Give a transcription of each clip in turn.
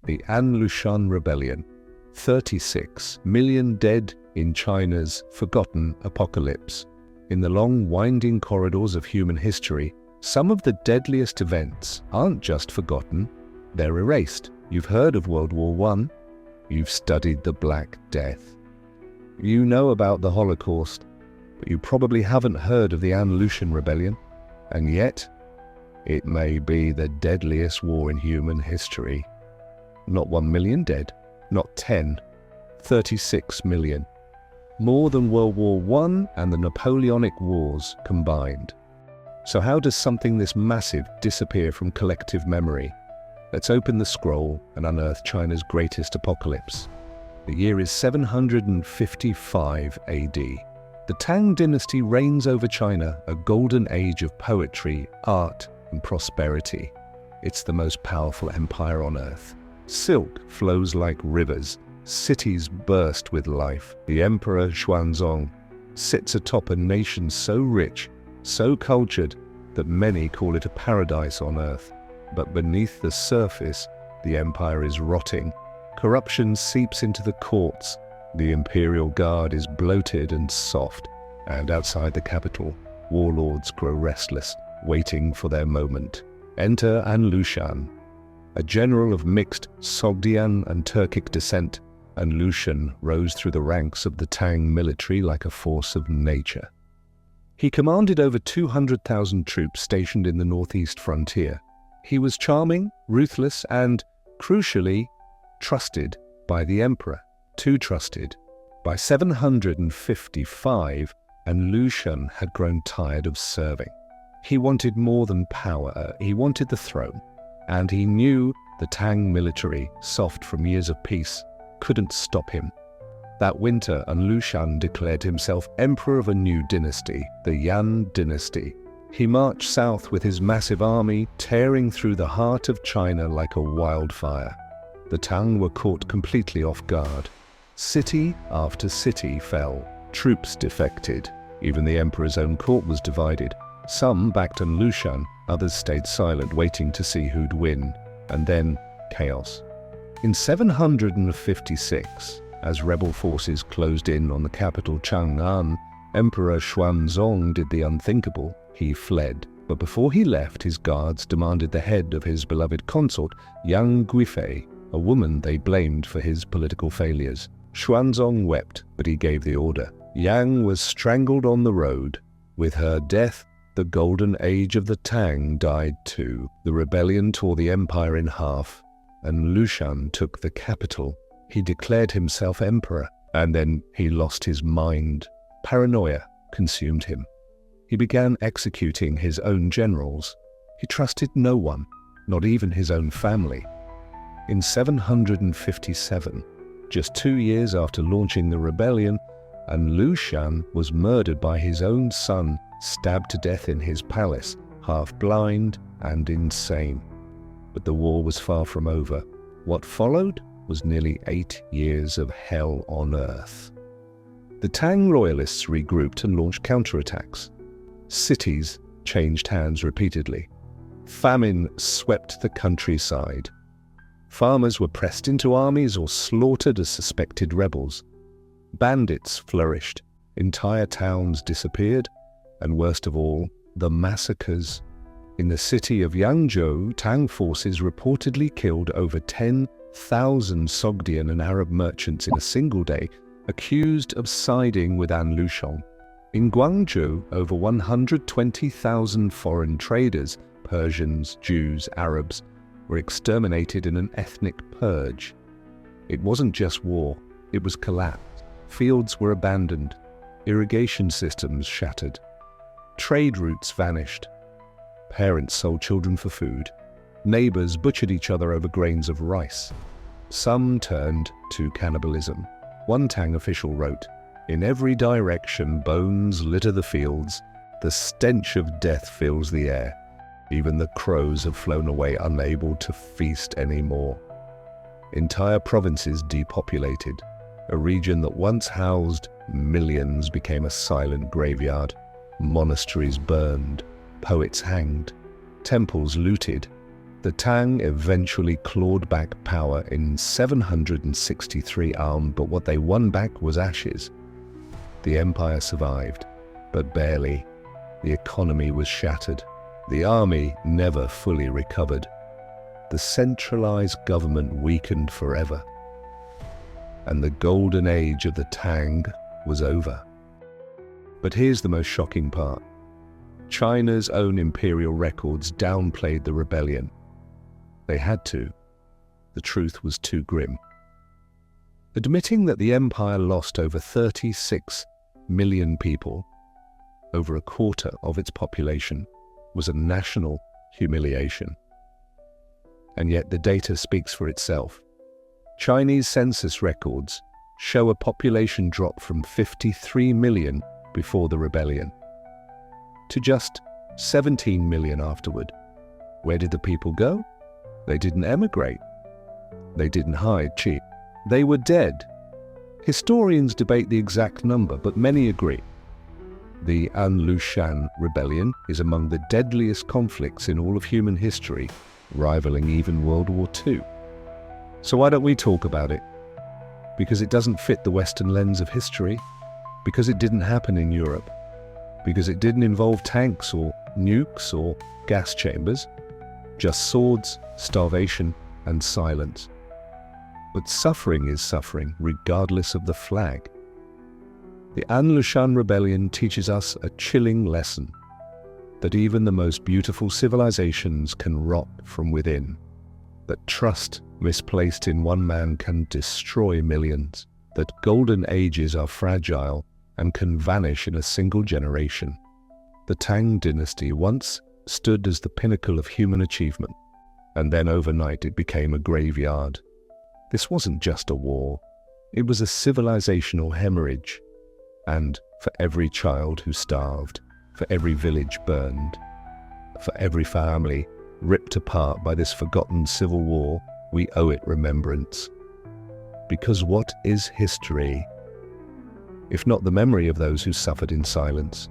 the An Lushan rebellion. 36 million dead in China's forgotten apocalypse. In the long, winding corridors of human history, some of the deadliest events aren't just forgotten, they're erased. You've heard of World War I. You've studied the Black Death. You know about the Holocaust, but you probably haven't heard of the An Lushan rebellion. And yet, it may be the deadliest war in human history. Not 1 million dead, not 10, 36 million. More than World War I and the Napoleonic Wars combined. So how does something this massive disappear from collective memory? Let's open the scroll and unearth China's greatest apocalypse. The year is 755 AD. The Tang Dynasty reigns over China, a golden age of poetry, art, and prosperity. It's the most powerful empire on earth. Silk flows like rivers. Cities burst with life. The Emperor Xuanzong sits atop a nation so rich, so cultured, that many call it a paradise on earth. But beneath the surface, the empire is rotting. Corruption seeps into the courts. The imperial guard is bloated and soft. And outside the capital, warlords grow restless, waiting for their moment. Enter An Lushan, a general of mixed Sogdian and Turkic descent. An Lushan rose through the ranks of the Tang military like a force of nature. He commanded over 200,000 troops stationed in the northeast frontier. He was charming, ruthless, and, crucially, trusted by the emperor. Too trusted. By 755, An Lushan had grown tired of serving. He wanted more than power, he wanted the throne. And he knew the Tang military, soft from years of peace, couldn't stop him. That winter, An Lushan declared himself emperor of a new dynasty, the Yan dynasty. He marched south with his massive army, tearing through the heart of China like a wildfire. The Tang were caught completely off guard. City after city fell. Troops defected. Even the emperor's own court was divided. Some backed An Lushan, others stayed silent, waiting to see who'd win. And then, chaos. In 756, as rebel forces closed in on the capital Chang'an, Emperor Xuanzong did the unthinkable. He fled. But before he left, his guards demanded the head of his beloved consort, Yang Guifei, a woman they blamed for his political failures. Xuanzong wept, but he gave the order. Yang was strangled on the road. With her death, the golden age of the Tang died too. The rebellion tore the empire in half. An Lushan took the capital. He declared himself emperor, and then he lost his mind. Paranoia consumed him. He began executing his own generals. He trusted no one, not even his own family. In 757, just 2 years after launching the rebellion, An Lushan was murdered by his own son, stabbed to death in his palace, half blind and insane. But the war was far from over. What followed was nearly 8 years of hell on earth. The Tang royalists regrouped and launched counterattacks. Cities changed hands repeatedly. Famine swept the countryside. Farmers were pressed into armies or slaughtered as suspected rebels. Bandits flourished. Entire towns disappeared. And worst of all, the massacres. In the city of Yangzhou, Tang forces reportedly killed over 10,000 Sogdian and Arab merchants in a single day, accused of siding with An Lushan. In Guangzhou, over 120,000 foreign traders, Persians, Jews, Arabs, were exterminated in an ethnic purge. It wasn't just war, it was collapse. Fields were abandoned, irrigation systems shattered. Trade routes vanished. Parents sold children for food. Neighbors butchered each other over grains of rice. Some turned to cannibalism. One Tang official wrote, "In every direction bones litter the fields. The stench of death fills the air. Even the crows have flown away, unable to feast anymore." Entire provinces depopulated. A region that once housed millions became a silent graveyard. Monasteries burned, poets hanged, temples looted, The Tang eventually clawed back power in 763 ARM, but what they won back was ashes. The empire survived, but barely. The economy was shattered. The army never fully recovered. The centralized government weakened forever. And the golden age of the Tang was over. But here's the most shocking part. China's own imperial records downplayed the rebellion. They had to. The truth was too grim. Admitting that the empire lost over 36 million people, over a quarter of its population, was a national humiliation. And yet the data speaks for itself. Chinese census records show a population drop from 53 million before the rebellion to just 17 million afterward. Where did the people go? They didn't emigrate. They didn't hide cheap. They were dead. Historians debate the exact number, but many agree. The An Lushan rebellion is among the deadliest conflicts in all of human history, rivaling even World War II. So why don't we talk about it? Because it doesn't fit the Western lens of history, because it didn't happen in Europe, because it didn't involve tanks or nukes or gas chambers, just swords, starvation, and silence. But suffering is suffering, regardless of the flag. The An Lushan rebellion teaches us a chilling lesson, that even the most beautiful civilizations can rot from within, that trust misplaced in one man can destroy millions, that golden ages are fragile and can vanish in a single generation. The Tang Dynasty once stood as the pinnacle of human achievement, and then overnight it became a graveyard. This wasn't just a war, it was a civilizational hemorrhage. And for every child who starved, for every village burned, for every family ripped apart by this forgotten civil war, we owe it remembrance. Because what is history, if not the memory of those who suffered in silence?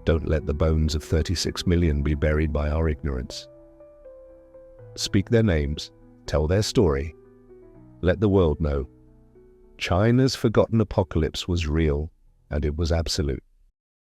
Don't let the bones of 36 million be buried by our ignorance. Speak their names, tell their story. Let the world know. China's forgotten apocalypse was real, and it was absolute.